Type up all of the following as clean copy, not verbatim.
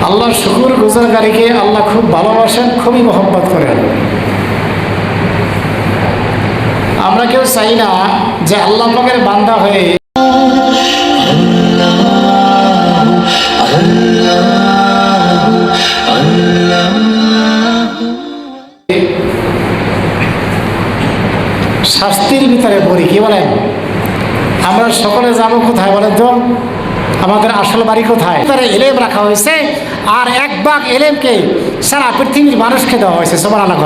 আল্লাহর শুকর গুজারকারীকে আল্লাহ খুব ভালোবাসেন, খুবই মহব্বত করেন। আমরা কেউ চাই না যে আল্লাহ পাকের বান্দা হয়ে শাস্তির ভিতরে পড়ি। কি বলেন? আমরা সকলে যাবো কোথায় বলেন তো? আমাদের আসল বাড়ি কোথায়? তারা এলেম রাখা হয়েছে, আর এক ভাগ এলেমকে সারা পৃথিবীর মানুষকে দেওয়া হয়েছে। সুবহানাল্লাহ।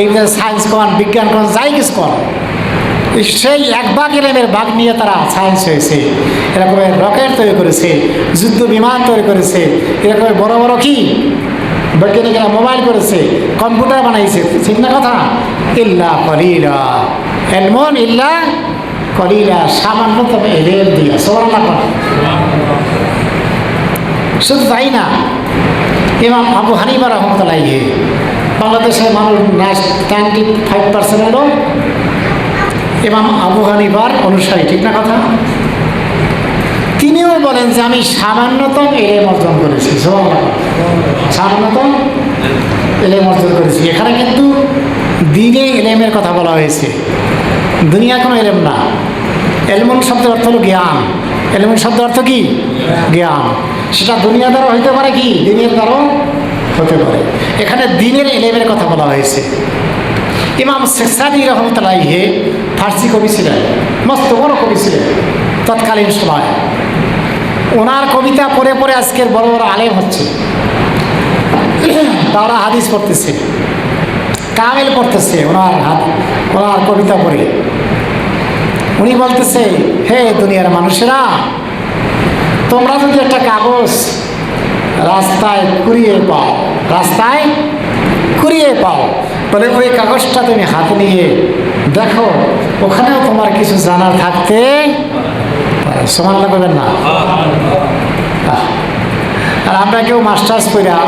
এই সায়েন্স কন, বিজ্ঞান কন, যাই কিছু কন, সেই এক ভাগ এলেমের ভাগ নিয়ে তারা সায়েন্স হয়েছে। এরকমের রকেট তৈরি করেছে, যুদ্ধ বিমান তৈরি করেছে, এরকমের বড় বড় কি বৈজ্ঞানিকরা মোবাইল করেছে, কম্পিউটার বানাইছে। ঠিক না কথা? ইল্লা কলিলা এলমন ইল্লা কলিলা, সামান্য তবে এলেম দিয়া। সুবহানাল্লাহ। শুধু তাই না, ইমাম আবু হানিফা রাহমাতুল্লাহ আলাইহি, বাংলাদেশের মানুষ 95% হলো ইমাম আবু হানিফার অনুসারী। ঠিক না কথা? তিনিও বলেন যে আমি সামান্যতম এলেম অর্জন করেছি। সামান্যতম এলেম অর্জন করেছি। এখানে কিন্তু দ্বীনে এলেমের কথা বলা হয়েছে, দুনিয়া কোনো এলেম না। এলমুন শব্দের অর্থ হলো জ্ঞান। এলমুন শব্দের অর্থ কি? জ্ঞান। সেটা দুনিয়া দ্বারা হইতে পারে, কি দিনের দ্বারাও হতে পারে। এখানে দিনের এলেমের কথা বলা হয়েছে। ইমাম শেখ সাদি রাহমাতুল্লাহ আলাইহি ফার্সি কবি ছিলেন, মস্ত বড় কবি ছিলেন তৎকালীন সময়। ওনার কবিতা পড়ে পড়ে আজকের বড় বড় আলেম হচ্ছে, তারা হাদিস পড়তেছে, কামেল পড়তেছে ওনার কবিতা পড়ে। উনি বলতেছে, হে দুনিয়ার মানুষেরা, তোমরা যদি একটা কাগজ রাস্তায় কুড়িয়ে পাও, বলে ওই কাগজটা তুমি হাতে নিয়ে দেখো, ওখানেও তোমার কিছু জানার থাকতে সমান লাগবেন না। আর আমরা কেউ মাস্টার্স পড়া,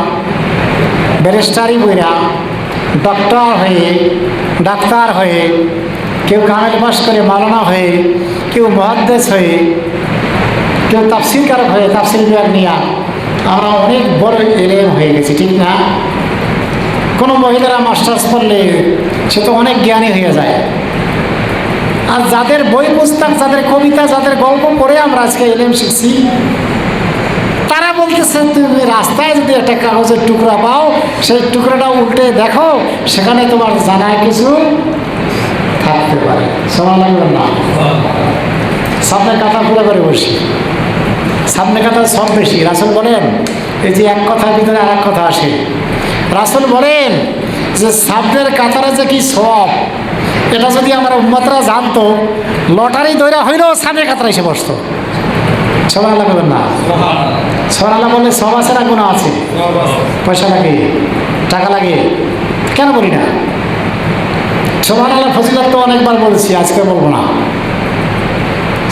ব্যারিস্টারি পড়া, ডাক্তার হয়ে, কেউ কামেল পাস করে মাওলানা হয়ে, কেউ মুহাদ্দিস হয়ে, কেউ তাফসীর কারক হয়ে, তাফসীর বিভাগ নিয়ে আমরা অনেক বড় এলেম হয়ে গেছি। ঠিক না? কোনো মহিলারা মাস্টার্স পড়লে সে তো অনেক জ্ঞানী হয়ে যায়। আর যাদের বই পুস্তক, যাদের কবিতা, যাদের গল্প পড়ে আমরা আজকে এলেম শিখছি, তারা বলতেছে তুমি রাস্তায় যদি একটা কাগজের টুকরা পাও, সেই টুকরাটা উল্টে দেখো, সেখানে তোমার জানা কিছু থাকতে পারে। সময় লাগবে না। সামনে কাঁথা পুরো করে বসি, সামনে কাঁথা সব বেশি। রাসূল বলেন, এই যে এক কথার ভিতরে আর এক কথা আসে। রাসূল বলেন যে সামনের কাতারে যে কি সব, এটা যদি আমার উম্মতরা জানতো, লটারি দৈরা হইলেও সামনের কাতারে এসে বসতো। সুবহানাল্লাহ বলবেন না? সুবহানাল্লাহ বললে সব আছে না গুনাহ আছে? পয়সা লাগে, টাকা লাগে, কেন বলি না? সুবহানাল্লাহ ফজিলত তো অনেকবার বলছি, আজকে বলবো না।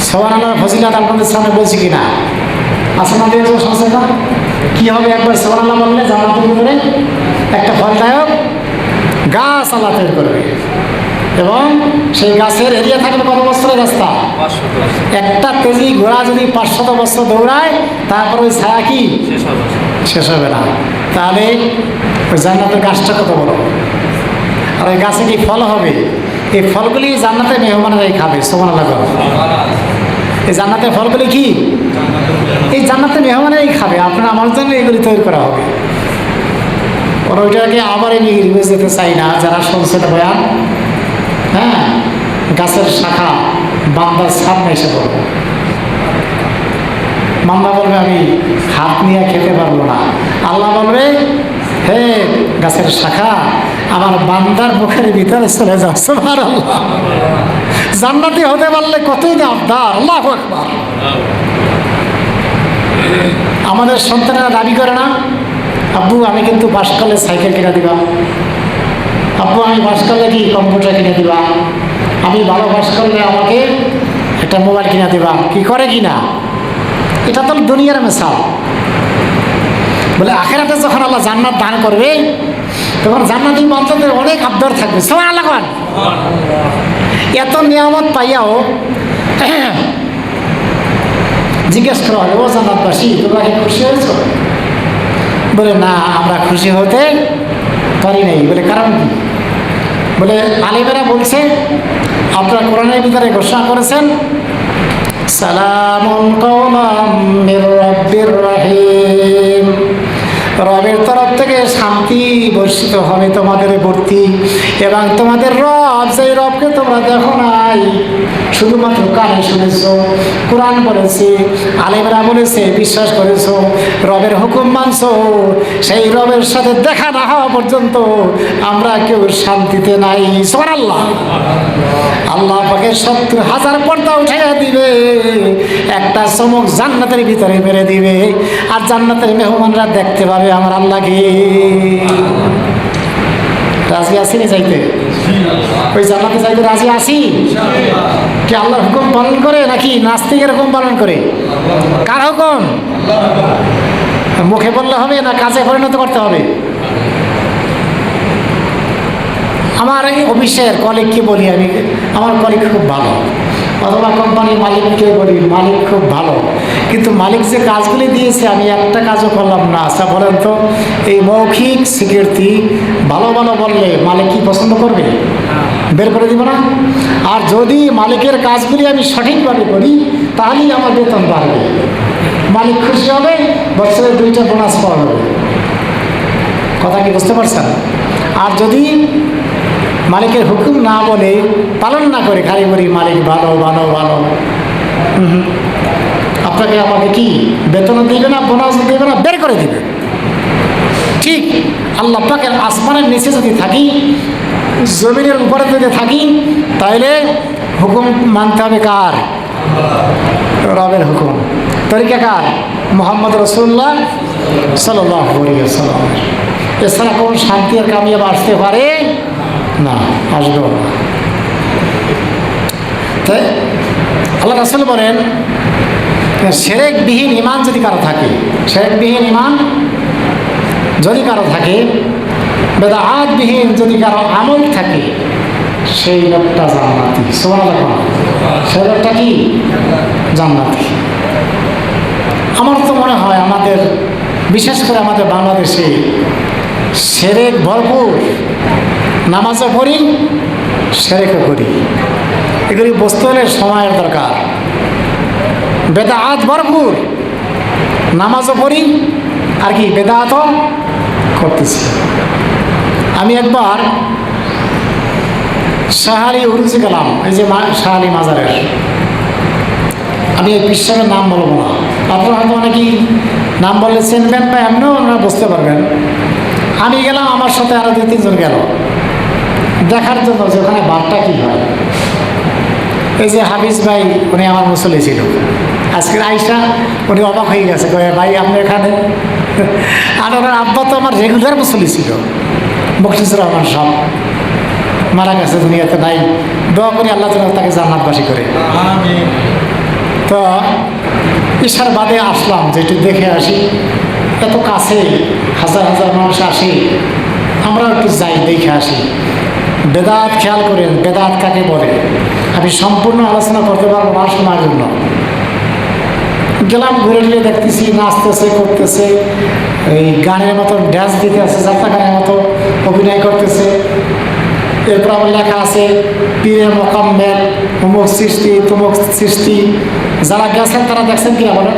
সুবহানাল্লাহ ফজিলত আপনাদের সামনে বলছি কিনা? আসমান দিয়ে তো শুনছেন না? কি হবে একবার সুবহানাল্লাহ বললে? জান্নাতের ভিতরে একটা ফলদায়ক গাছ আল্লাহ তৈরি করবে, এবং সেই গাছের এরিয়া থাকবে কত বছরের রাস্তা? একটা তেজি ঘোড়া যদি 500 বছর দৌড়ায়, তারপর ওই ছায়া কি শেষ হবে না? তাহলে ওই জান্নাতের গাছটা কত বড়, আর ওই গাছে কি ফল হবে? এই ফলগুলি জান্নাতের মেহমানেরাই খাবে। সুবহানাল্লাহ। এই জান্নাতের ফলগুলি কি? এই জান্নাতের মেহমানেরাই খাবে। আপনার আমার জন্য এগুলি তৈরি করা হবে। ওরা ওইটাকে আবার নিয়ে যেতে চাই না যারা শুনছে না বয়ান। হ্যাঁ, গাছের শাখা বান্দার সামনে এসে পড়বে, বান্দা বলবে আমি হাত নিয়ে খেতে পারবো না। আল্লাহ বলবে, হে গাছের শাখা, আমার বান্দার মুখের ভিতরে চলে যাও। সুবহানাল্লাহ। জান্নাতি হতে পারলে কতই না আবদার। আল্লাহু আকবার। আমাদের সন্তানেরা দাবি করে না, আব্বু আমি কিন্তু পাশ করলে সাইকেল কিনে দিবা, আব্বু আমি পাশ করলে কি কম্পিউটার কিনে দিবা, আমি ভালো পাশ করলে আমাকে একটা মোবাইল কিনে দিবা। কি করে কি না? এটা তো দুনিয়ার মিসাল। বলে আখিরাতে যখন আল্লাহ জান্নাত দান করবে, তখন জান্নাতি বান্দাদের অনেক আবদার থাকবে। সুবহানাল্লাহ। এত নিয়ামত পাইয়াও জিজ্ঞেস করা হবে, ও জান্নাতবাসী তোমরা কি খুশি হয়েছ? বলে না, আমরা খুশি হতে পারি নাই। বলে কারণ কি? বলে আলেমেরা বলছে আপনারা কোরআনের ভিতরে ঘোষণা করেছেন সালামুন কাওলাম মির রাব্বির রহিম, রবের তরফ থেকে শান্তি বর্ষিত হবে তোমাদের প্রতি, এবং তোমাদের রব, সেই রবকে তোমরা দেখো নাই, শুধুমাত্র কানে শুনেছো, কোরআন বলেছে, আলেমরা বলেছে, বিশ্বাস করেছো, রবের হুকুম মানছো, সেই রবের সাথে দেখা না হওয়া পর্যন্ত আমরা কেউ শান্তিতে নাই। সুবহানাল্লাহ। আল্লাহ পাকে ৭০,০০০ পর্দা উঠাইয়া দিবে, একটা চমক জান্নাতের ভিতরে মেরে দিবে, আর জান্নাতের মেহমানরা দেখতে পাবে আমার আল্লাহকে। রাজি আছি না যাইতে? ওই জান্নাতে যাইতে রাজি আছি? কি আল্লাহর হুকুম পালন করে নাকি নাস্তিকের হুকুম পালন করে? কার হুকুম? মুখে বললে হবে না কাজে পরিণত করতে হবে? আমার এই অফিসের কলিগকে বলি আমি, আমার কলিগ খুব ভালো, অথবা কোম্পানির মালিককে বলি মালিক খুব ভালো, কিন্তু মালিক যে কাজগুলি দিয়েছে আমি একটা কাজও করলাম না। আচ্ছা বলেন তো, এই মৌখিক স্বীকৃতি ভালো ভালো বললে মালিক কি পছন্দ করবে? বের করে দিব না? আর যদি মালিকের কাজগুলি আমি সঠিকভাবে করি তাহলেই আমার বেতন বাড়বে, মালিক খুশি হবে, বছরে 2টা বোনাস পাওয়া হবে। কথা কি বুঝতে পারছেন? আর যদি মালিকের হুকুম না বলে পালন না করে খালি করি মালিক ভালো ভালো ভালো, আপনাকে আমাকে কি বেতনও দেবে না, বোনাস দেবে না, বের করে দিবে। ঠিক আল্লাহ পাকের আসমানের নিচে যদি থাকি, জমিনের উপরে যদি থাকি, তাহলে হুকুম মানতে হবে কার? রবের হুকুম। তরিকা কার? মুহাম্মদ রাসূলুল্লাহ সাল্লাল্লাহু আলাইহি ওয়াসাল্লাম। এছাড়া কোন শান্তি আর কামিয়াব আসতে পারে না, আসবেও না। তাই আল্লাহ রাসূল বলেন শিরকবিহীন ঈমান যদি কারো থাকে, শিরকবিহীন ঈমান যদি কারো থাকে, বেদাআতবিহীন যদি কারো আমল থাকে, সেই লোকটা জান্নাতি। সুবহানাল্লাহ। সেই লোকটা কি? জান্নাতি। আমার তো মনে হয় আমাদের, বিশেষ করে আমাদের বাংলাদেশে শিরক ভরপুর, নামাজও পড়ি, শিরকও করি। এগুলি বুঝতে হলে সময়ের দরকার। বেদাআত ভরপুর, নামাজও পড়ি, আর কি বেদাআতও করতেছি। আমি একবার শাহালি উরুজে গেলাম, এই যে শাহালি মাজারের, আমি এই বিশ্বাসের নাম বলবো না, আপনারা হয়তো অনেকেই নাম বললে চিনবেন বা এমনিও আপনারা বুঝতে পারবেন। আমি গেলাম, আমার সাথে আরও 2-3 জন গেল দেখার জন্য যে ওখানে বারটা কী হয়। এই যে হাফিজ ভাই, উনি আমার মুসল্লি ছিল, আজকের আইসা উনি অবাক হয়ে গেছে, ভাই আপনি এখানে? আর ওনার আব্বা তো আমার রেগুলার মুসল্লি ছিল, বকশিসুর রহমান সব মারা গেছে, দুনিয়াতে নাই। দোয়া করি আল্লাহ যেন তাকে জান্নাতবাসী করে। তো ঈশার বাদে আসলাম যে একটু দেখে আসি, এত কাছে, হাজার হাজার মানুষ আসে, আমরা একটু যাই দেখে আসি। বেদাত খেয়াল করেন, বেদাত কাকে বলে আমি সম্পূর্ণ আলোচনা করতে পারবো না শোনার জন্য। গেলাম, ঘুরে ঘুরে দেখতেছি, নাচতেছে, করতেছে, এই গানের মতো ড্যান্স দিতে আছে, যাত্রা গানের মতো অভিনয় করতেছে। এরপর আমার লেখা আছে পীরে মোকাম্মেল, অমুক সৃষ্টি, তমুক সৃষ্টি। যারা গেছেন তারা দেখছেন কিনা বলেন?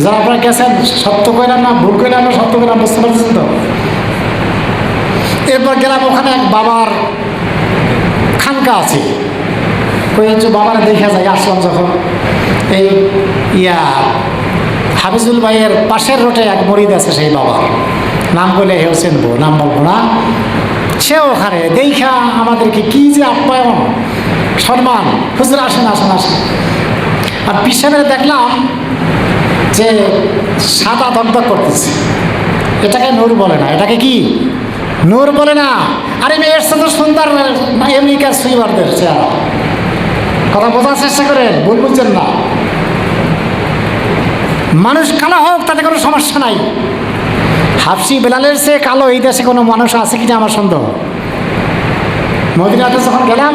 যারা আপনারা গেছেন সত্য কইলাম না ভুল কইলাম না, সত্য কইলাম, বুঝতে পারছেন তো? এরপর গেলাম, ওখানে এক বাবার খানকা আছে, কয়েকজন বাবার দেখা যায়। আসলাম যখন, এই হাফিজুল ভাইয়ের পাশের রোটে এক মরিদ আছে, সেই বাবার নাম বলে হেও চিনবো, নাম বলবো না। সে ওখানে দেখা আমাদেরকে কি যে আপ্যায়ন, সম্মান, হুজুর আসেন আসেন আসেন। আর পিছনে দেখলাম যে সাদা দগদগ করতেছে, এটাকে নূর বলে না। এটাকে কি নূর বলে না? আরে মেয়ের সাথে সুন্দর আমেরিকার সুইবারদের চেহারা। কথা বোঝার চেষ্টা করেন, ভুল বুঝছেন না। মানুষ কালো হোক তাতে কোনো সমস্যা নাই। হাফসি বেলালের চেয়ে কালো এই দেশে কোনো মানুষ আছে কিনা আমার সন্দেহ। মদিনাতে যখন গেলাম,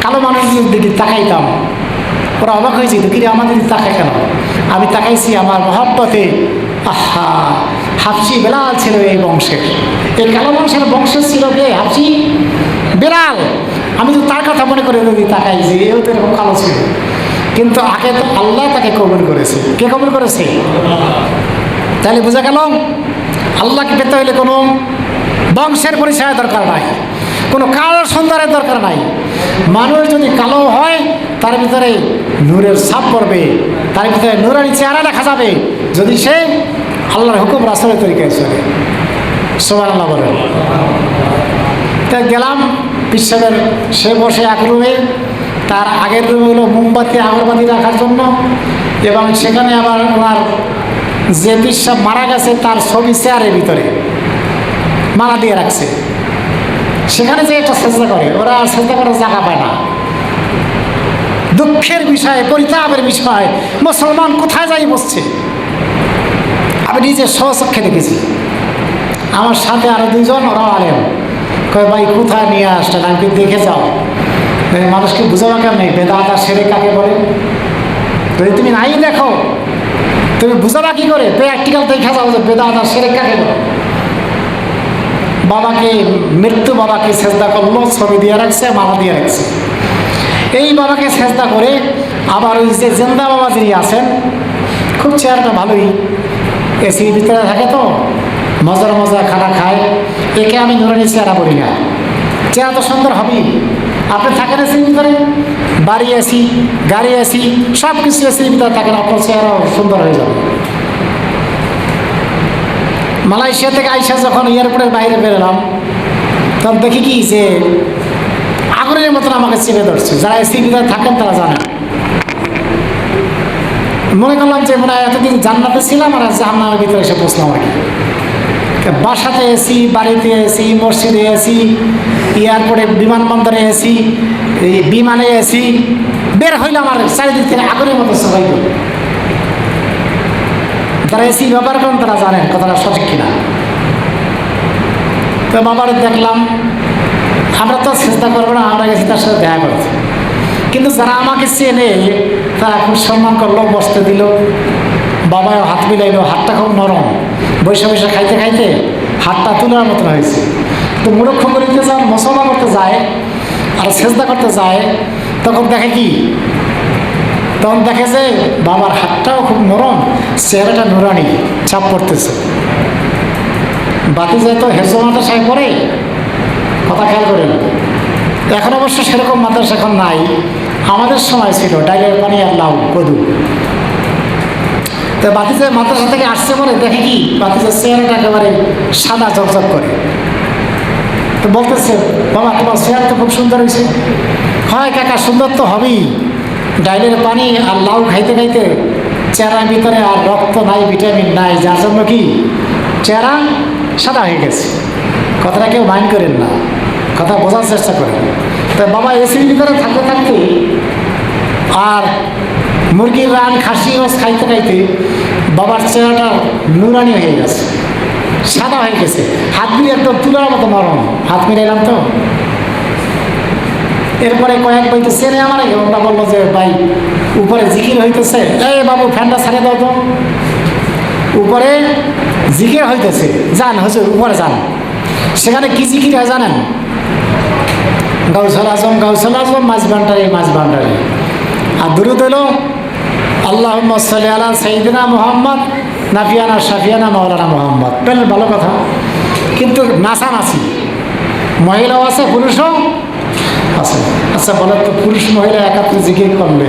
কালো মানুষদের দিকে তাকাইতাম, ওরা অবাক হয়েছে, তো কিরে আমাদের দিকে তাকায় কেন? আমি তাকাইছি আমার মহব্বতে, আহা হাফসি বেলাল ছিল এই বংশের, এই কালো বংশের ছিল কে? হাফসি বেলাল। আমি তো তার কথা মনে করে যদি তাকাই যে এও তো এরকম কালো ছিল, কিন্তু আগে তো আল্লাহ তাকে কবুল করেছে। কে কবুল করেছে? তাহলে বোঝা গেল আল্লাহকে পেতে হইলে কোনো বংশের পরিচয়ের দরকার নাই, কোনো কালো সুন্দরের দরকার নাই। মানুষ যদি কালো হয় তার ভিতরে নূরের ছাপ পড়বে, তার ভিতরে নূরানি চেহারা দেখা যাবে যদি সে আল্লাহর হুকুম রাসূলের তরিকায় চলে। সুবহানাল্লাহ বলে। তাই গেলাম পিসাবের, সে বসে এক রুমে, তার আগের রুমে হলো মোমবাতি আগরবাতি রাখার জন্য, এবং সেখানে আবার ওনার যে পিসাব মারা গেছে তার ছবি চেয়ারের ভিতরে মালা দিয়ে রাখছে। সেখানে যে একটা চেষ্টা করে, ওরা আর চেষ্টা করার জায়গা পায় না। দুঃখের বিষয়, পরিতাপের বিষয়, মুসলমান কোথায় যাই বসছে। আমি নিজে স্বচক্ষে দেখেছি। আমার সাথে আরো দুইজন, ওরাও আলেম, কয় ভাই কোথায় নিয়ে আসলেন? আমি দেখে যাও, মানুষকে বুঝাবা কেমনি বেদাত আর শিরক কাকে বলে? যদি তুমি নাই দেখো তুমি বুঝাবা কি করে? প্র্যাকটিক্যাল দেখা যাও যে বেদাত আর শিরক কাকে বলে। বাবাকে, মৃত্যু বাবাকে সেজদা করলো, ছবি দিয়ে রাখছে, মালা দিয়ে রাখছে। এই বাবাকে সেজদা করে আবার ওই যে জেন্দা বাবা যিনি আছেন, খুব চেহারাটা ভালোই, এসির ভিতরে থাকে তো, মজার মজা খানা খায়। একে আমি নুরানি চেহারা বলি না, চেহারা তো সুন্দর হবেই। আপনি থাকেন এসির ভিতরে, বাড়ি এসি, গাড়ি এসি, সব কিছু এসির ভিতরে থাকেন, আপনার চেহারাও সুন্দর হয়ে যাবে। মালয়েশিয়া থেকে আইসা যখন এয়ারপোর্টের বাইরে বেরোলাম, তখন দেখি কি যে আগুনের মতন আমাকে চেপে ধরছে। যারা এসির ভিতরে থাকেন তারা জানেন। মনে করলাম যে মনে হয় এতদিন জান্নাতে ছিলাম আর জাহান্নামের ভিতরে এসে বসলাম আর কি। বাসাতে এসি, বাড়িতে এসি, মসজিদে এসি, এয়ারপোর্টে, বিমানবন্দরে এসি, এই বিমানে এসি, বের হইলাম আর চারিদিক থেকে আগুনের মতো সবাই। যারা এসি ব্যবহার করেন তারা জানেন কথাটা সঠিক কিনা। তো বাবার দেখলাম, আমরা তো চেষ্টা করবো না, আমরা গেছি তার সাথে দেখা করতে। কিন্তু যারা আমাকে চেনে তারা খুব সম্মান করলো, বসতে দিল, বাবাও হাত মিলাইলো, হাতটা খুব নরম, বৈশা বৈশা খাইতে খাইতে হাতটা তোলার মতন হয়েছে। তো মুরক্ষ করিতে যান, মশলা করতে যায় আর সেজদা করতে যায়, তখন দেখে কি, তখন দেখে যে বাবার হাতটাও খুব নরম, চেহারাটা নুরানি, ছাপ পড়তেছে। বাতি যায় তো হেসো মাদ্রাসায় পড়ে, কথা খেয়াল করেন। এখন অবশ্য সেরকম মাদ্রাসা এখন নাই, আমাদের সময় ছিল ডাইলের পানি আর লাউ কদু। তো বাতিজা মাদ্রাসা থেকে আসছে বলে দেখে কি বাতিজার চেহারাটা একেবারে সাদা ঝকঝক করে। তো বলতেছে, বাবা তোমার চেহারা তো খুব সুন্দর হয়েছে। হয় কাকা, সুন্দর তো হবেই, ডাইলের পানি আর লাউ খাইতে খাইতে চেহারার ভিতরে আর রক্ত নাই, ভিটামিন নাই, যার জন্য কি চেহারা সাদা হয়ে গেছে। কথাটা কেউ মাইন্ড করেন না, কথা বোঝার চেষ্টা করেন। তো বাবা এসির ভিতরে থাকতে থাকতে আর মুরগির রান, খাসি মাছ খাইতে খাইতে বাবার চেহারাটা নুরানি হয়ে গেছে, সাদা হয়ে গেছে। হাত দিয়ে একদম তুলার মতো নরম, হাত মিলাইলাম তো। এরপরে কয়েক বইতে চেনে আমার, ওটা বললো যে ভাই উপরে জিকির হইতেছে, এই বাবু ফ্যানটা ছাড়ে দাও তো, উপরে জিকির হইতেছে, যান হুজুর উপরে যান। সেখানে কি জিকির হয় জানেন? গাউসুল আজম, গাউসুল আজম, মাঝ ভান্ডারি, মাঝ ভান্ডারি। আর দুরূদ হলো আল্লাহুম্মা সাল্লি আলা সাইয়্যিদিনা মুহাম্মদ নাফিয়ানা শাফিয়ানা মাওলানা মুহাম্মদ। বেশ ভালো কথা, কিন্তু নাচানাচি, মহিলাও আছে পুরুষও আছে। আচ্ছা বলেন তো, পুরুষ মহিলা একাত্রে জিকির করলে,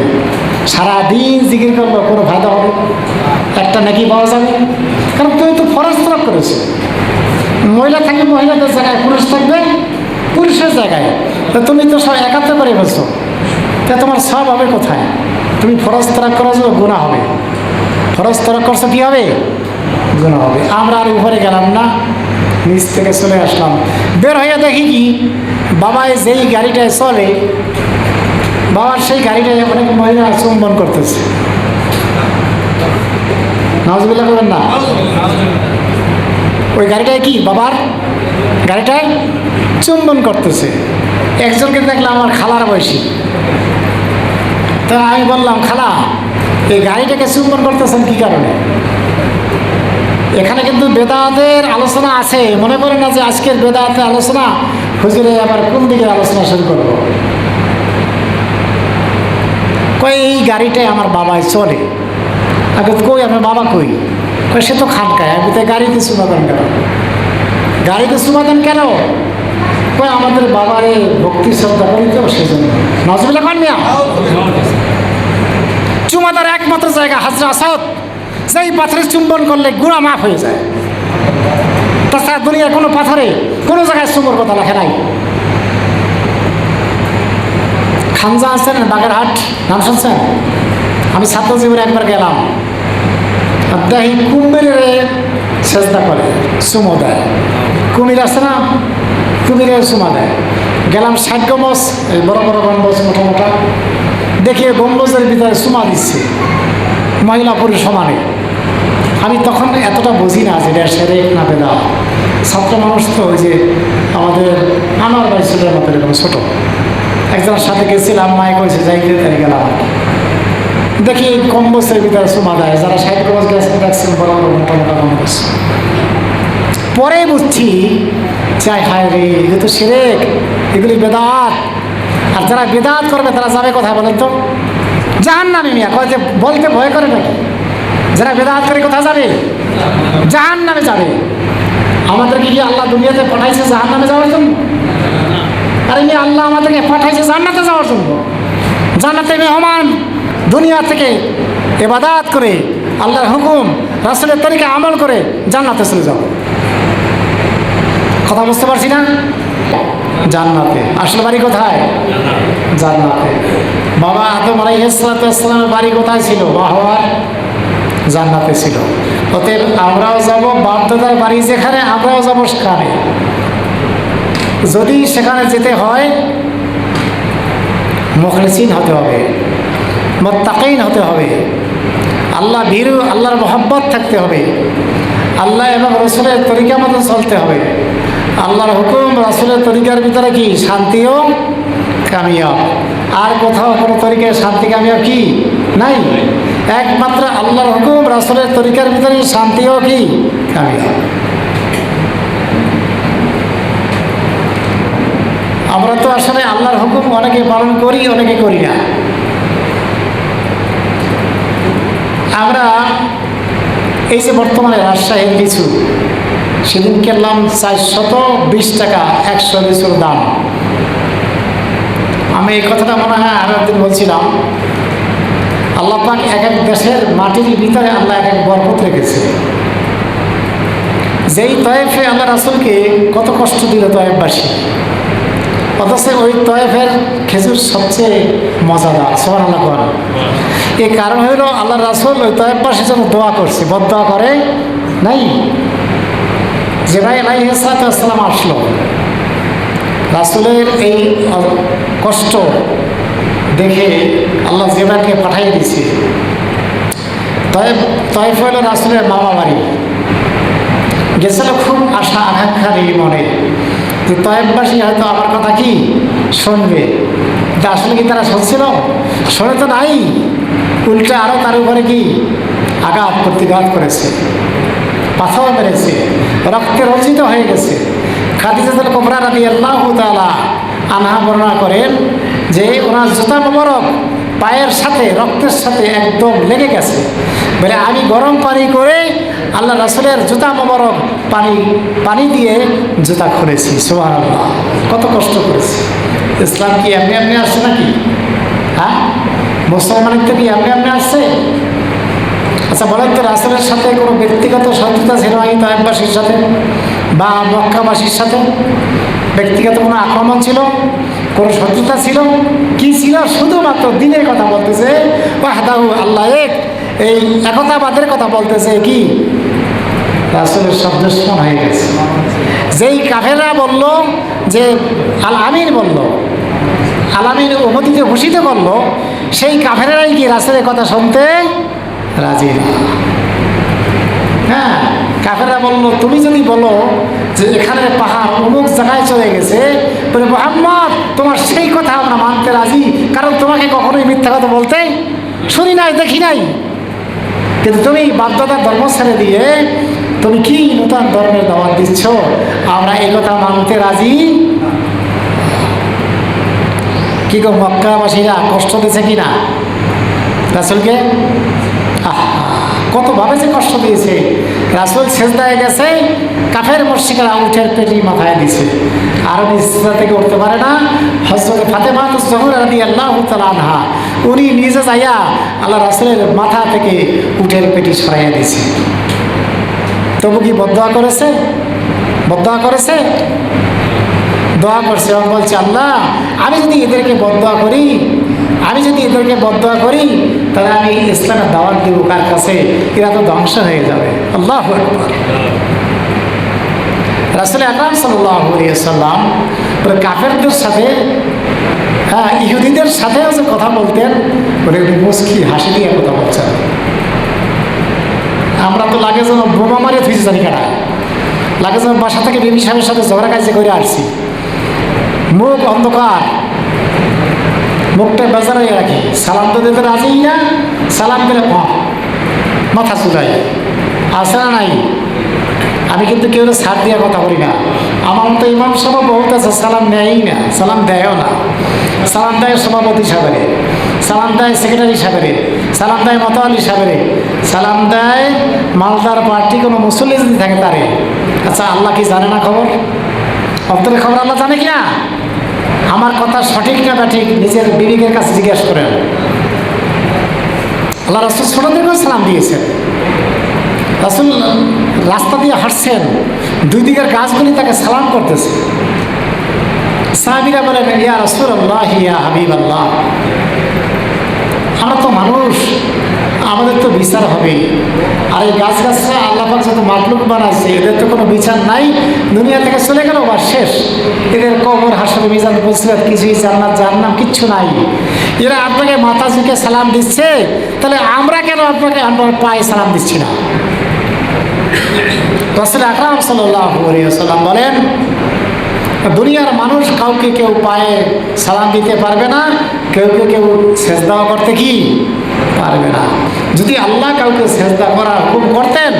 সারাদিন জিকির করলে কোনো ফায়দা হবে? একটা নাকি পাওয়া যাবে? কারণ তুমি তো ফরজ তরফ করেছো। মহিলা থাকবে মহিলাদের জায়গায়, পুরুষ থাকবে পুরুষের জায়গায়। তো তুমি তো সব একাত্র করে বলছো, তা তোমার সব হবে কোথায়? তুমি ফরজ তরফ করছো, গুনাহ হবে। ফরজ তরফ করছো, কী হবে? গুনাহ হবে। আমরা আর উপরে গেলাম না, নিচ থেকে চলে আসলাম। বের হয়ে দেখি কি বাবায় যেই গাড়িটায় চলে, বাবার সেই গাড়িটায় অনেক মহিলা চুম্বন করতেছে। নাউজুবিল্লাহ করবেন না। ওই গাড়িটায় কি বাবার গাড়িটায় চুম্বন করতেছে। একজনকে দেখলাম আমার খালার বয়সী। তা আমি বললাম, খালা এই গাড়িটাকে চুম্বন করতেছেন কী কারণে? এখানে কিন্তু বেদাতের আলোচনা আছে, মনে করেন না যে আজকের বেদাতের আলোচনা হুজুরে আবার কোন দিকে আলোচনা শুরু করবো। কই এই গাড়িটাই আমার বাবাই চলে। আগে কই আমার বাবা কই? কই সে তো খানকায়। আমি তো গাড়িতে চুমা দেন কেন? গাড়িতে চুমা দেন কেন? কই আমাদের বাবারে ভক্তি শ্রদ্ধা করি তো সেজন্য। নজরুল্লাহ খান মিয়া চুমাদার একমাত্র জায়গা হাজরা আসাদ, যেই পাথরে চুম্বন করলে গুণা মাফ হয়ে যায়। তাছাড়া দুনিয়ার কোনো পাথরে কোনো জায়গায় চুম্বর কথা লেখে নাই। খানজা আছেন বাগেরহাট, নাম শুনছেন? আমি ছাত্র জীবনে একবার গেলাম, দেখি কুমিরের সেজদা করে, চুমো দেয়। কুমির আছে না, কুমিরের চুমা দেয়। গেলাম 60 গম্বুজ, এই বড় বড় গম্বুজ মোটা মোটা, দেখে গম্বুজের ভিতরে চুমা দিচ্ছে মহিলা পুরুষ সমানে। আমি তখন এতটা বুঝি না যে এটা সেরে না বেদা। ছাত্র মানুষ তো ওই যে আমাদের আমার বাড়ি ছোটোর মতো এরকম ছোটো, একজনের সাথে গেছিলাম, মায়ে কয়েছে যাইতে তাই গেলাম। দেখি গম্বুজের ভিতরে চুমা দেয়, যারা 60 গম্বুজ গেছেন দেখছেন বড় বড় মোটা মোটা গম্বুজ। পরে বুঝছি চাই হায় রে, এগুলো তো শিরক, এগুলি বেদাত। আর যারা বেদাত করবে তারা যাবে কোথায় বলেন তো? জাহান্নামে। মিয়া কয় যে বলতে ভয় করে নাকি? যারা বেদাত করে কোথায় যাবে? জাহান্নামে যাবে। আমাদেরকে কি আল্লাহ দুনিয়াতে পাঠাইছে জাহান্নামে যাওয়ার জন্য? আরে মেয়ে আল্লাহ আমাদেরকে পাঠাইছে জান্নাতে যাওয়ার জন্য। জান্নাতে মেহমান দুনিয়া থেকে ইবাদত করে আল্লাহর হুকুম রাসূলের তরিকা আমল করে জান্নাতে চলে যাও। কথা বুঝতে পারছি না? জান্নাতে। আসলে বাড়ি কোথায়? জান্নাতে। বাবা আদম আলাইহিস সালামের বাড়ি কোথায় ছিল? বাহওয়ার জান্নাতে ছিল। অতএব আমরাও যাব, বাপদাদার বাড়ি যেখানে আমরাও যাব সেখানে। যদি সেখানে যেতে হয় মুখলিসিন হতে হবে, মুত্তাকিন হতে হবে, আল্লাহ ভীরু, আল্লাহর মহব্বত থাকতে হবে, আল্লাহ এবং রাসূলের তরিকা মতো চলতে হবে। আল্লাহর হুকুম রাসূলের তরিকার ভিতরে কি শান্তিও কামিয়াব। আর কোথাও কোনো তরিকায় শান্তি কামিয়াব কি নাই? একমাত্র আল্লাহর হুকুম রাসূলের তরিকার ভিতরে শান্তিও কি কামিয়াব। আমরা তো আসলে আল্লাহর হুকুম অনেকে পালন করি, অনেকে করি না। আমরা এই যে বর্তমানে রাজশাহীর লিচু, সেদিন কিনলাম 420 টাকা 100 লিচুর দাম। আমি এই কথাটা মনে হয় আরো একদিন বলছিলাম, আল্লাহ পাক এক এক দেশের মাটির ভিতরে আল্লাহ এক এক বরকত রেখেছে। যেই তয়েফে আল্লাহ রাসূলকে কত কষ্ট দিল তয়েফবাসী, অথচ ওই তয়েফের খেজুর সবচেয়ে মজাদার। সুবহানাল্লাহ বলেন। এই কারণ হইল আল্লাহ রাসূল ওই তয়েফবাসীর জন্য দোয়া করছে, বদদোয়া করে নাই। জিবরাইল আলাইহিস সালাম আসলো, রাসূলের এই কষ্ট দেখে আল্লাহ জিবরাইলকে পাঠিয়ে দিয়েছে। তয়েফ হইল রাসূলের মামা বাড়ি। গেছিল খুব আশা আকাঙ্ক্ষা নেই মনে যে তয়েফবাসী হয়তো আমার কথা কি শুনবে। আসলে কি তারা শুনছিল? শুনে তো নাই, উল্টা আরও তার উপরে কি আঘাত প্রতিঘাত করেছে, পাথর মেরেছে, রক্তে রঞ্জিত হয়ে গেছে। খাদিজাতুল কুবরা রাদিয়াল্লাহু তাআলা আনহা বর্ণনা করেন যে ওনার জুতা মোবারক পায়ের সাথে রক্তের সাথে একদম লেগে গেছে। বলে আমি গরম পানি করে আল্লাহ রাসূলের জুতা মোবারক পানি দিয়ে জুতা খুলেছি। সুবহানাল্লাহ, কত কষ্ট করেছি। ইসলাম কি এমনি এমনি আসছে নাকি? হ্যাঁ, মুসলমানের তো কি এমনি এমনি আসছে? আচ্ছা বলেন তো, রাসূলের সাথে কোনো ব্যক্তিগত শত্রুতা ছিল এই তয়েফবাসীর সাথে বা মক্কাবাসীর সাথে? ব্যক্তিগত কোনো আক্রমণ ছিল? কোনো শত্রুতা ছিল? কি ছিল? শুধুমাত্র দিনের কথা বলতেছে, ওয়াহদাহু, আল্লাহ এক, এই একতাবাদের কথা বলতেছে। কি রাসূলের সব দুশমন হয়ে গেছে। যেই কাফেররা বলল যে আল আমিন বলল, আল আমিন উম্মতিকে ভূষিত করলো, সেই কাফেররাই কি রাসূলের কথা শুনতে রাজি না। হ্যাঁ, কাফেররা বললো তুমি যদি বলো যে এখানে পাহাড় অমুক জায়গায় চলে গেছে, বলে মুহাম্মদ তোমার সেই কথা আমরা মানতে রাজি, কারণ তোমাকে কখনোই মিথ্যা কথা বলতে শুনি নাই, দেখি নাই। কিন্তু তুমি বাপদাদার ধর্ম ছেড়ে দিয়ে তুমি কি নতুন ধর্মের দাওয়াত দিচ্ছ, আমরা এই কথা মানতে রাজি। কি গো মক্কাবাসীরা কষ্ট দিয়েছে কিনা রাসূলকে? কতভাবে যে কষ্ট দিয়েছে। রাসূল সেজদায় গেছে, কাফের মুশরিকরা উটের পেটি মাথায় দিছে, আর সেজদা থেকে উঠতে পারে না। হযরত ফাতেমা জোহরা রাদিয়াল্লাহু তাআলা আনহা উনি নিজে যাইয়া আল্লাহ রাসূলের মাথা থেকে উটের পেটি সরাইয়া দিয়েছে। তবু কি বদদোয়া করেছে? বদদোয়া করেছে? দোয়া করছে এবং বলছে, আল্লাহ আমি যদি এদেরকে বদদোয়া করি, আমি যদি এদেরকে বদদোয়া করি, তাহলে আমি ইসলামের দাওয়াত দেব কার কাছে? এরা তো ধ্বংস হয়ে যাবে। আল্লাহু আকবার। রাসূল আকরাম সাল্লাল্লাহু আলাইহি ওয়াসাল্লাম কাফেরদের সাথে, ইহুদিদের সাথেও যে কথা বলতেন, বলে মুস্কি হাসি দিয়ে কথা বলছেন। আমরা তো লাগে যেন বোমা মারে থুইছি জানি কাটা, লাগে যেন বাসা থেকে বিবি সাহেবের সাথে ঝগড়া কাজে করে আসছি, মুখ অন্ধকার, মুখটা বেজার হয়ে রাখি, সালাম তো দিতে রাজি না, সালাম দিলে মাথা চুলাই আছে না নাই। আমি কিন্তু কেউ ছাড় দিয়ে কথা বলি না। আমার মতো ইমাম সাহেব বহুত আছে সালাম নেয়ই না, সালাম দেয়ও না। সালাম দেয় সভাপতি সাহেবের, সালাম দেয় সেক্রেটারি সাহেবের, সালাম দেয় মতোয়ালি সাহেবের, সালাম দেয় মালদার পার্টি কোনো মুসল্লি যদি থাকে তারে। আচ্ছা আল্লাহ কি জানে না খবর? অন্তরের খবর আল্লাহ জানে কি না? আমার কথা সঠিক না বা ঠিক নিজের বিবেকের কাছে জিজ্ঞেস করেন। আল্লাহ রাসূল ছোটদেরকেও সালাম দিয়েছেন। রাসূল রাস্তা দিয়ে হাঁটছেন, দুই দিকের গাছগুলি তাকে সালাম করতেছে। সাহাবীরা বলেন, ইয়া রাসূলুল্লাহ, ইয়া হাবিবাল্লাহ, আমরা তো মানুষ, আমাদের তো বিচার হবে। আর এই গাছ গাছরা আল্লাহ পাক যত মাখলুক বানাচ্ছে, এদের তো কোনো বিচার নাই। দুনিয়া থেকে চলে গেল বা শেষ। এদের কবর, হাসর, মিজান, পুসরাত কিছুই, জান্নাত জাহান্নাম কিচ্ছু নাই। এরা আপনাকে মাথা ঝুঁকে সালাম দিচ্ছে, তাহলে আমরা কেন আপনাকে আপনার পায়ে সালাম দিচ্ছি না? রাসূল আকরাম সাল্লাল্লাহু আলাইহি ওয়াসাল্লাম বলেন, দুনিয়ার মানুষ কাউকে কেউ পায়ে সালাম দিতে পারবে না, কেউ সেজদা করতে কি পারবে না। যদি আল্লাহ কাউকে সেজদা করার হুকুম করতেন,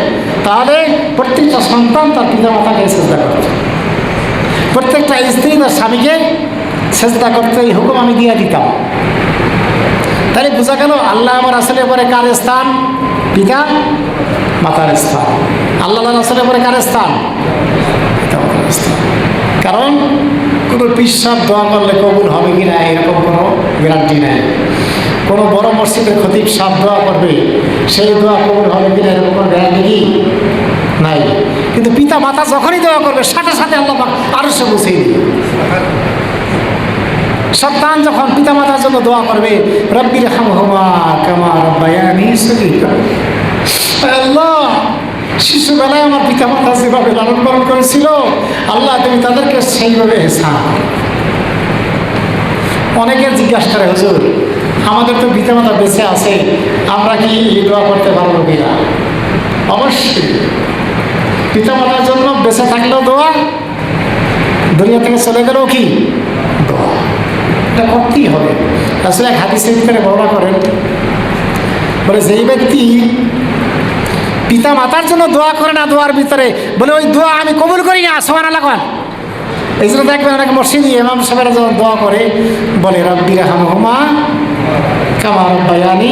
তাহলে প্রত্যেকটা সন্তান তার পিতামাতাকে সেজদা করত, প্রত্যেকটা স্ত্রী তার স্বামীকে সেজদা করতে এই হুকুম আমি দিয়ে দিতাম। তাহলে বোঝা গেল আল্লাহ আমার রাসূলের পরে কার স্থান? পিতা মাতার স্থান। আল্লাহ রাসূলের পরে কার স্থান? পিতা মাতার স্থান। কারণ কোনো পিসাব দোয়া করলে কবুল হবে কি না এরকম কোনো গ্যারান্টি নেই। কোনো বড় মসজিদের খতিব সাহেব দোয়া করবে, সেই দোয়া কবুল হবে কি না এরকম কোনো গ্যারান্টি কি নাই। কিন্তু পিতা মাতা যখনই দোয়া করবে, সাথে সাথে আল্লাহ আরো সে বুঝিয়ে দিবে। সন্তান যখন পিতা মাতার জন্য দোয়া করবে, রব্বির হামহুমা কামা রাব্বায়ানি সগীরা, আল্লাহ শিশুবেলায় আমার পিতা মাতা যেভাবে লালন পালন করেছিল, আল্লাহ তুমি তাদেরকে সেইভাবে হেসান। অনেকে জিজ্ঞাসা করে, হুজুর আমাদের তো পিতা মাতা বেঁচে আছে, আমরা কি এই দোয়া করতে পারবো কিনা? অবশ্যই পিতা মাতার জন্য বেঁচে থাকলেও দোয়া, দুনিয়া থেকে চলে গেলেও কি দোয়া, এটা করতেই হবে। আসলে এক হাদিসের ভিতরে বর্ণনা করেন, বলে যেই ব্যক্তি পিতা মাতার জন্য দোয়া করে না দোয়ার ভিতরে, বলে ওই দোয়া আমি কবুল করি না, সুবহানাল্লাহ করেন। এই জন্য দেখবেন অনেক মসজিদে ইমাম সাহেবেরা যখন দোয়া করে, বলে রব্বির হামহুমা কামা রাব্বায়ানি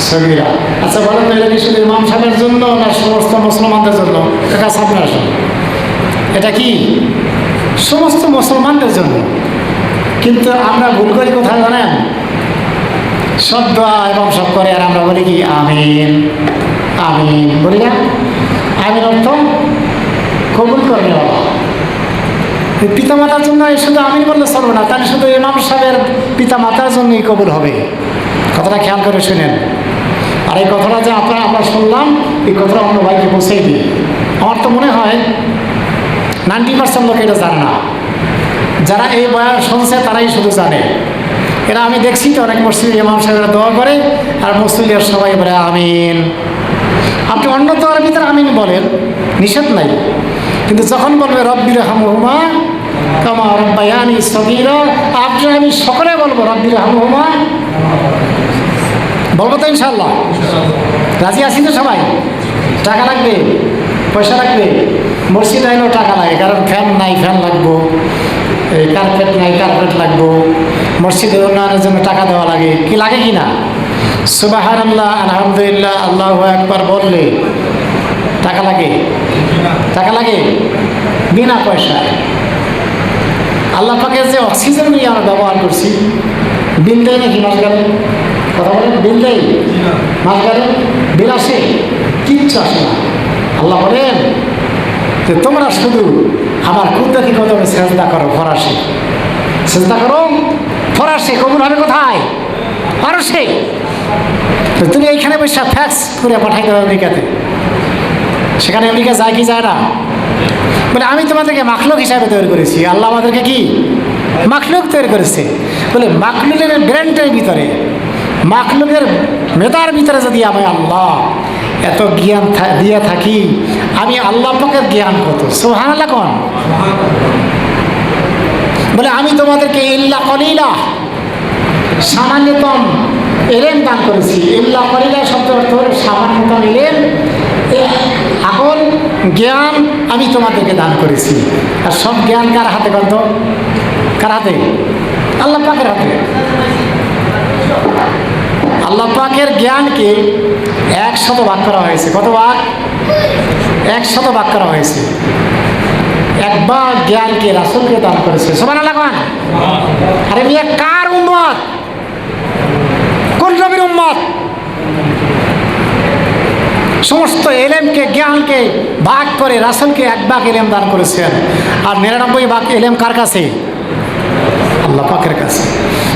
সগীরা। আচ্ছা বলেন তো, এটা কি শুধু ইমাম সাহেবের জন্য না সমস্ত মুসলমানদের জন্য? এটা সামনে আসুন, এটা কি সমস্ত মুসলমানদের জন্য। কিন্তু আমরা ভুল করি কোথায় জানেন? সব দোয়া এবং সব করে, আর আমরা বলি কি আমিন আমিন, বলি না? আমিন অর্থ কবুল করবে বাবা। পিতা মাতার জন্য শুধু আমিন বললে চলবে না, তাহলে শুধু ইমাম সাহেবের পিতা মাতার জন্যই কবুল হবে। কথাটা খেয়াল করে শুনেন। আর এই কথাটা যে আমরা শুনলাম, এই কথাটা অন্য ভাইকে পৌঁছেই দিই। আমার তো মনে হয় 90% লোক এটা জানে না। যারা এই বয়ান শুনছে তারাই শুধু জানে। এরা আমি দেখছি তো অনেক মসজিদে ইমাম সাহেবরা দোয়া করে, আর মুসলিমের সবাই বলে আমিন। আপনি অন্য দোয়ার ভিতরে আমিন বলেন, নিষেধ নাই, কিন্তু যখন বলবে রব্বির হামহুমা কামা রাব্বায়ানি সগীরা, আপনি আমি সকলে বলবো রব্বির হামহুমা, বলবো তো ইনশাআল্লাহ। রাজি আছি তো সবাই? টাকা লাগবে? পয়সা লাগবে, মসজিদ আইলেও টাকা লাগে, কারণ ফ্যান নাই ফ্যান লাগবো, এই কার্পেট নাই কার্পেট লাগবো, মসজিদের উন্নয়নের জন্য টাকা দেওয়া লাগে, কি লাগে কি না? সুবহানাল্লাহ, আলহামদুলিল্লাহ, আল্লাহু আকবার বললে টাকা লাগে, টাকা লাগে বিনা পয়সায়। আল্লাহ পাকের যে অক্সিজেন নিয়ে আমরা ব্যবহার করছি, বিল দেয় নাকি মাস গেলে? কথা বলেন, বিল দেয় মাস গেলে? বিল আসে? কিচ্ছু আসে না। আল্লাহ বলেন যে তোমরা শুধু আমার কুদরতি কদমে সেজদা করো, ফরাসে সেজদা করো, ফরাসে কবুল হবে কোথায়? ফরাসে। তুমি এইখানে বসে ফ্যাক্স করে পাঠাই দেবো আমেরিকাতে, সেখানে আমেরিকা যায় কি যায় না? বলে আমি তোমাদেরকে মাখলুক হিসাবে তৈরি করেছি। আল্লাহ আমাদেরকে কি মাখলুক তৈরি করেছে? বলে মাখলুকের ব্রেনটের ভিতরে, মাখলুকের মেধার ভিতরে যদি আমি আল্লাহ এত জ্ঞান দিয়ে থাকি, আমি আল্লাহ পাকের জ্ঞান কত। সুবহানাল্লাহ কোন? বলে আমি তোমাদেরকে ইল্লা কলিলা, সামান্যতম এলেম দান করেছি। ইল্লা কলিলা শব্দ অর্থ হল সামান্যতম এলেম, আকল জ্ঞান আমি তোমাদেরকে দান করেছি। আর সব জ্ঞান কার হাতে? কত? কার হাতে? আল্লাহ পাকের হাতে। আল্লাহ পাকের জ্ঞানকে 100 ভাগ করা হয়েছে। কত ভাগ? 100 ভাগ করা হয়েছে। একবার জ্ঞানকে রাসূলকে দান করেছে। সুবহানাল্লাহ কোন? আরে মিয়া কার উম্মত? কোন নবীর উম্মত? সমস্ত এলেমকে জ্ঞানকে ভাগ করে রাসূলকে 1 ভাগ এলেম দান করেছেন। আর 99 ভাগ এলেম কার কাছে? আল্লাহ পাকের কাছে।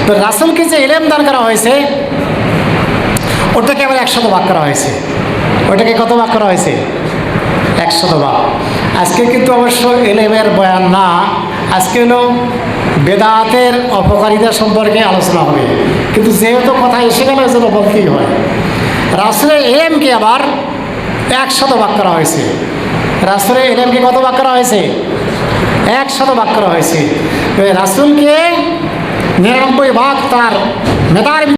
তো রাসূলকে যে এলেম দান করা হয়েছে ওটাকে আবার 100 ভাগ করা হয়েছে। ওটাকে কত ভাগ করা হয়েছে? 100 ভাগ। আজকে কিন্তু অবশ্য এলেমের বয়ান না, আজকে হলো বেদাতের অপকারিতা সম্পর্কে আলোচনা হবে। কিন্তু যেহেতু কথা এসে গেল এজন্য বলতেই হয়। রাসূলের এলেমকে আবার 100 ভাগ করা হয়েছে। রাসূলের এলেমকে কত ভাগ করা হয়েছে? 100 ভাগ করা হয়েছে। রাসূলকে 99 ভাগ তার মেধার